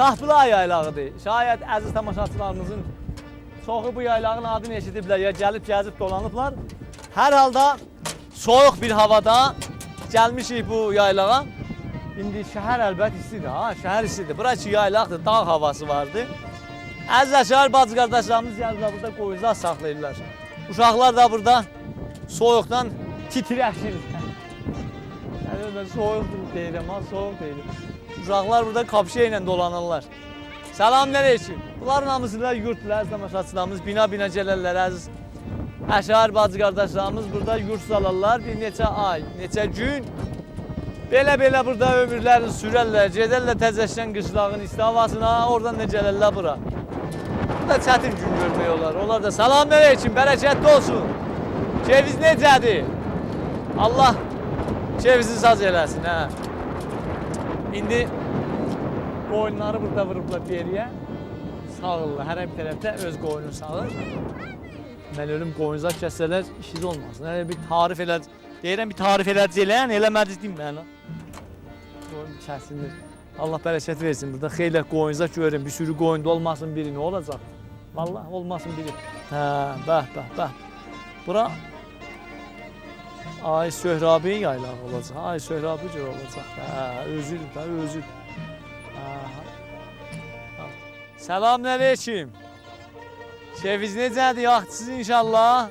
Şahbula yaylağıdır. Şayət əziz tamaşaçılarımızın çoxu bu yaylağın adını eşidiblər ya gəlib gəzib dolanıblar. Hər halda soyuq bir havada gəlmişik bu yaylağa. İndi şəhər əlbət istidir ha, şəhər istidir. Bura ki yaylaqdır, dağ havası vardı. Əziz şəhər bacı qardaşlarımız gəliblər burada qoyunlar saxlayırlar. Uşaqlar da burada soyuqdan titrəşir. Yəni soyuqdur deyirəm ha, soyuq deyirəm. Uşaqlar burada kapşa ilə dolanırlar. Selamünaleyküm. Bunların hamısında yurtlar, tamaşaçılarımız bina gələrlər əziz. Əşar bacı qardaşlarımız burada yurt salarlar. Bir neçə ay, neçə gün belə burada ömürlərini sürərlər, gedərlər təzəşən qışlağın isti havasına, oradan da gələrlər bura. Burada çətin gün görmək olar. Onlar da selamünaleyküm, bərəkətli olsun. Ceviz necədir? Allah cevizi saz eləsin hə. İndi qoyunları burada vurublar beriyə. Sağırlar, hər bir tərəfdə öz qoyunu sağır. Mən ölüm qoyunuzlar kəsələr, işiniz olmasın. Elə bir tarif eləd, deyirəm bir tarif elədəcəklər, eləmədiniz deyim mənə. Qoyun kəsilir. Allah bərəkət versin. Burada xeyli qoyunuzlar görürüm, bir sürü qoyunda olmasın biri, nə olacaq? Vallahi olmasın biri. Hə, bəh. Bura Ay Söhrabin yaylağı olacaq. Ay Söhrabı cür olacaq. Hə, özüdür da, özüdür. Selamünaleyküm. Ceviz necədir? Yaxşısınız inşallah.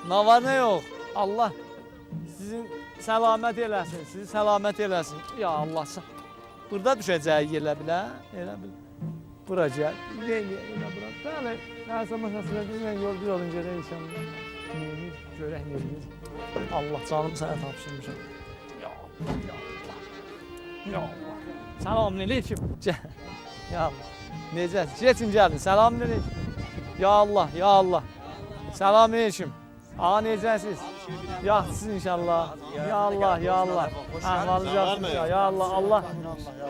Nə var nə yox? Allah sizin səlamət eləsin, sizi səlamət eləsin. Ya Allah. Burada düşəcək elə bilər. Elə bil. Bura gəl. Elə bura. Bəli. Nəsə məsələsində bizlə yol bir olun görək inşallah. Neyir, görək neyir. Allah canımı sənə tapşırmışam. Ya Allah. Ya Allah. Selamünaleyküm. Ya Allah. Necəsiz? Geçin gəlin. Selamünaleyküm. Ya Allah, ya Allah. Selamünaleyküm. Ağa necəsiz? Yaxşısınız inşallah. Ya Allah, ya Allah. Əhvalınız ya Allah.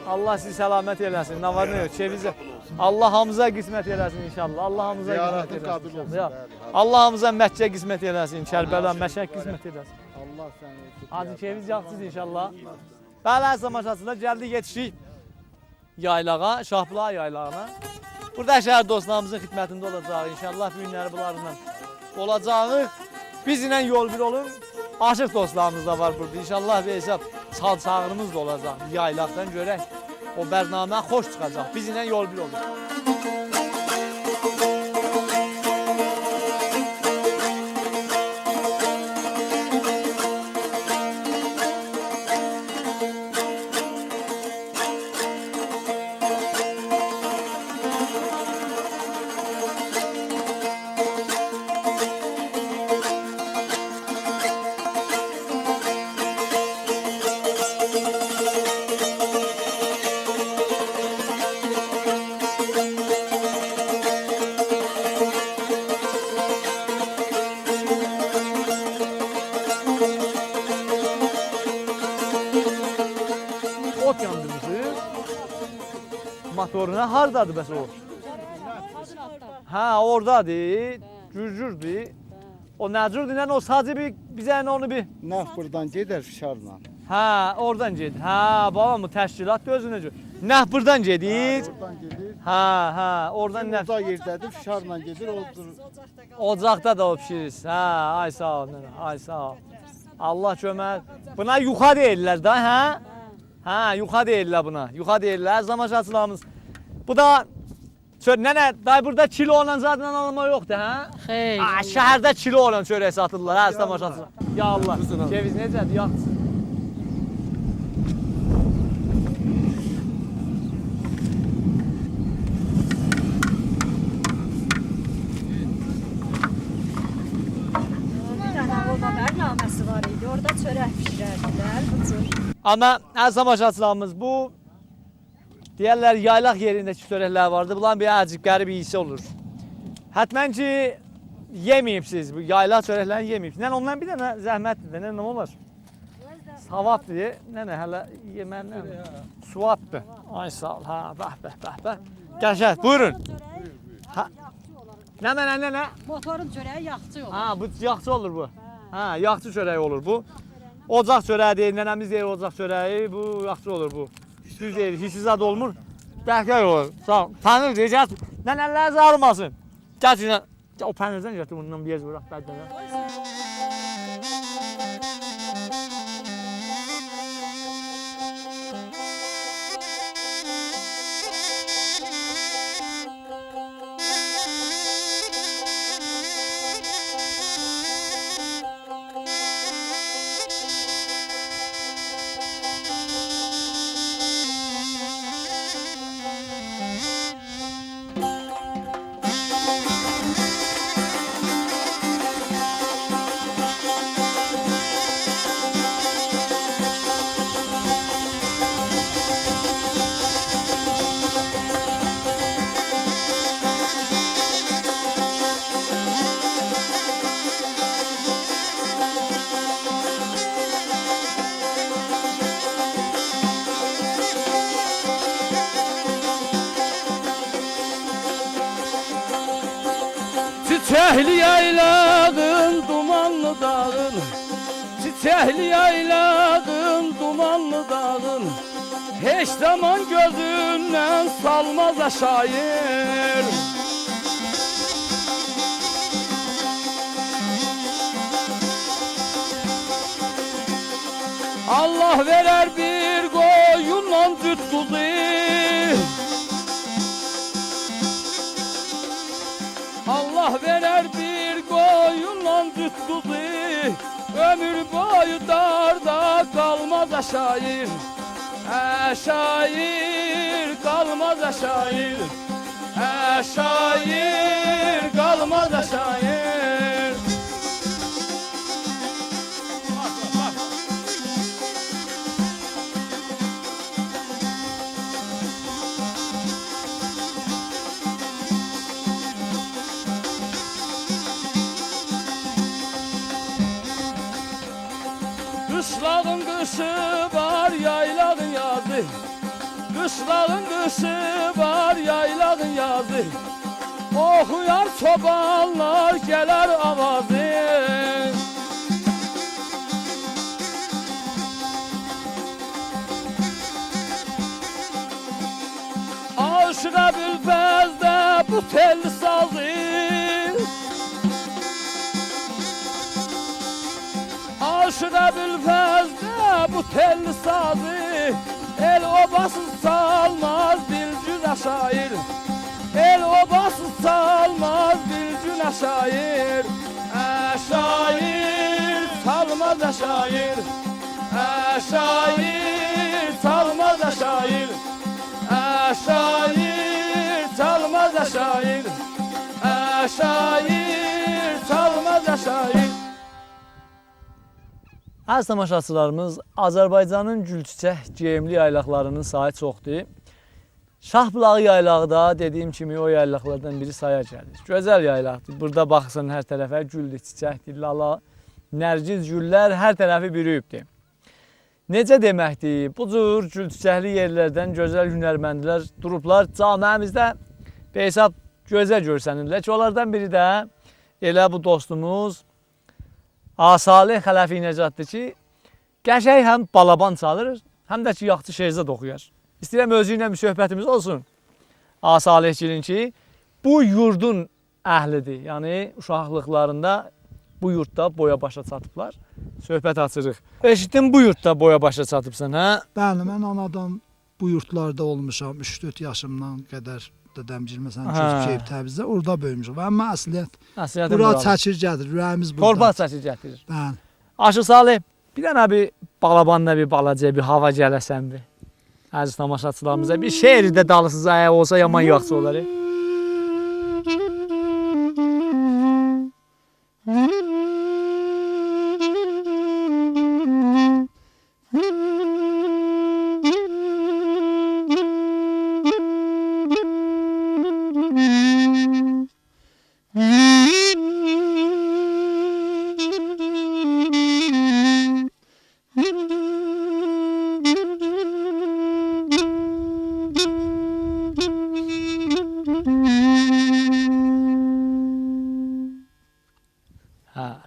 Allah sizi səlamət eləsin. Nə var nə yox? Çevizə. Allah hamıza qismət eləsin inşallah. Allah hamıza qismət eləsin. Allah hamıza Məkkə qismət eləsin. Kərbəla, Məşəq qismət eləsin. Allah səni. Hacı Keviz yaxşısınız inşallah. Bəli, əziz tamaşaçılar, gəldik yetişdik yaylağa, Şahbula yaylağına. Burada şəhər dostlarımızın xidmətində olacaq inşallah bu günləri bunlarla olacağıq. Bizlə yol bir olun. Aşıq dostlarımız da var burada. İnşallah bir hesab çağrımız da olacaq yaylaqdan görək. O bərnamə xoş çıxacaq. Bizlə yol bir olun. Ot yandırmışsınız. Motoruna hardadır bəs o? Ha oradadır. Gürcürdür. O nəcürdür? Yəni o sadəcə bizə onu bir... Nəf buradan gedər fişarla. Ha oradan gedir. Ha babam bu təşkilat özünə görə. Nəf buradan gedir. Buradan gedir. Ha oradan nəf. Burada yerdədir fişarla gedir. Ocaqda da o pişirirsiniz. Ha ay sağ ol nənə. Ay sağ ol. Allah kömək. Buna yuxa deyirlər da hə? Ha yuxa deyirlər buna. Yuxa deyirlər zamaşaçılarımız. Bu da nənə day burada kilo olan zaten alma yoxdur hə? Xeyr. Şəhərdə kilo olan çörək satırlar hə zamaşaçılar. Ya Allah. Ceviz necədir? Yaxşı. Bərnaməsi var idi. Orada çörək pişirərdilər, bu cür. Amma əziz tamaşaçılarımız bu deyərlər yaylaq yerindəki çörəklər vardı. Bunların bir acıq qərib iyisi olur. Hətmən ki yeməyibsiz bu yaylaq çörəklərini yeməyibsiz. Nənə ondan bir dənə zəhmətdir. Nənə nə olar? Savabdır. Nənə hələ yemənə. Suvabdır. Ay sağ ol. Ha bəh. Qəşəng. Buyurun. Ha. Nə? Motorun çörəyi yaxçı olur. Ha bu yaxçı olur bu. Ha yaxçı çörəyi olur bu. Ocaq çörəyi deyil, nənəmiz deyir ocaq çörəyi, bu yaxşı olur bu. Düz deyir, hissiz zad olmur. Bəhkər olur. Sağ ol. Tanrı deyəcək. Nənələriniz ağrımasın. Gəl şimdi. O pənirdən götür bundan bir yer vuraq bəlkə. Çiçekli yaylağın dumanlı dağın, çiçekli yaylağın dumanlı dağın, hiç zaman gözünden salmaz aşağıya. Allah verer bir koyunla cüt kuzu, Allah verer bir koyunla cüt kuzu, ömür boyu darda kalmaz aşağıya. Şair kalmaz şair, şair kalmaz şair. Kışlağın kışı var, yaylağın yazı. Kışlağın kışı var, yaylağın yazı. Okuyan çobanlar gelir avazı. Aşığa bülbezde bu telli sazı. Aşığa bülbezde bu telli sazı. El obasız salmaz dilcüne şair. El obasız salmaz dilcüne şair. Şair salmaz şair. Şair salmaz şair. Şair salmaz şair. Şair salmaz şair. Əziz tamaşaçılarımız, Azərbaycanın gülçiçək geyimli yaylaqlarının sayı çoxdur. Şahbulağı yaylağı da dediyim kimi o yaylaqlardan biri saya gəlir. Gözəl yaylaqdır. Burada baxsın hər tərəfə güldür, çiçəkdir, lala, nərgiz güllər hər tərəfi bürüyübdür. Necə deməkdir? Bu cür gülçiçəkli yerlərdən gözəl hünərməndlər durublar. Camiəmizdə hesab gözəl görsənirlər ki, onlardan biri də elə bu dostumuz Asalih Xələfi Nəcaddır ki, qəşəng həm balaban çalır, həm də ki, yaxşı şerzad oxuyar. İstəyirəm özü ilə bir söhbətimiz olsun. Asalihçilin ki, bu yurdun əhlidir. Yəni, uşaqlıqlarında bu yurdda boya başa çatıblar. Söhbət açırıq. Eşitdim, bu yurdda boya başa çatıbsan, hə? Bəli, mən anadan bu yurtlarda olmuşam. 3-4 yaşımdan qədər dədəmcil məsələn Gözkeyib Təbrizdə orada böyümüşəm. Amma əsliyyət bura çəkir gəlir, ürəyimiz burada. Torpaq çəkir gətirir. Bəli. Aşıq Salih, bir dənə bir balabanla bir balaca bir hava gələsən bir. Əziz tamaşaçılarımıza bir şeiri də dalısız ayağı olsa yaman yaxşı olar.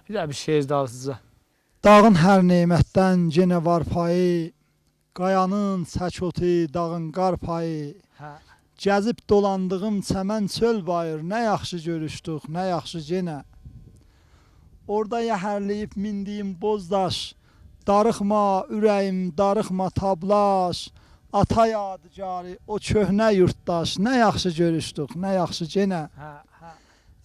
Bir də bir şeir dalısıza. Dağın hər nemətdən yenə var payı, qayanın çəkotu, dağın qar payı. Gəzib dolandığım çəmən çöl bayır, nə yaxşı görüşdük, nə yaxşı yenə. Orada yəhərləyib mindiyim bozdaş, darıxma ürəyim, darıxma tablaş. Ata yadigarı, o köhnə yurtdaş, nə yaxşı görüşdük, nə yaxşı yenə.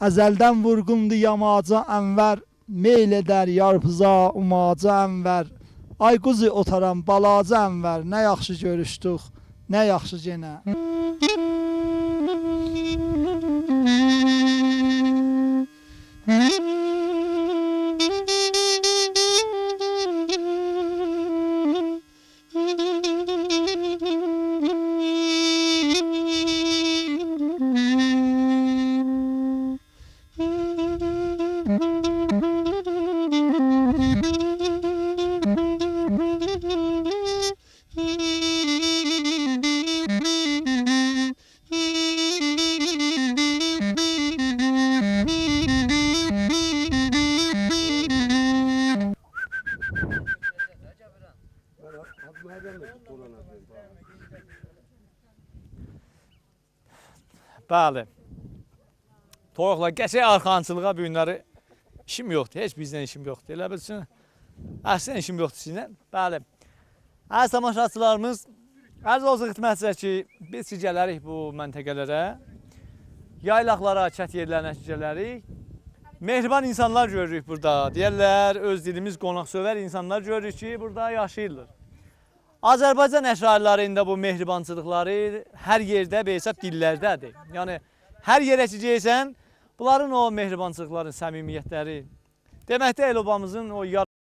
Əzəldən vurğundu yamaca ənvər, meyl edər yarpıza, umaca ənvər. Ay quzu otaram balaca ənvər, nə yaxşı görüşdük, nə yaxşı yenə. Bəli. Toyuqla qəşəng arxançılığa bu günləri işim yoxdur. Heç bizlə işim yoxdur. Elə bilsin. Əslən işim yoxdur sizinlə. Bəli. Əziz tamaşaçılarımız, ərz olsun xidmətçisə ki, biz ki gələrik bu məntəqələrə, yaylaqlara, çət yerlərinə ki gələrik. Mehriban insanlar görürük burada. Deyərlər, öz dilimiz qonaqsövər insanlar görürük ki, burada yaşayırlar. Azərbaycan əşarlarında bu mehribançılıqları hər yerdə hesab dillərdədir. Yəni, hər yerə ki geysən, bunların o mehribançılıqların, səmimiyyətləri, deməkdə el-obamızın o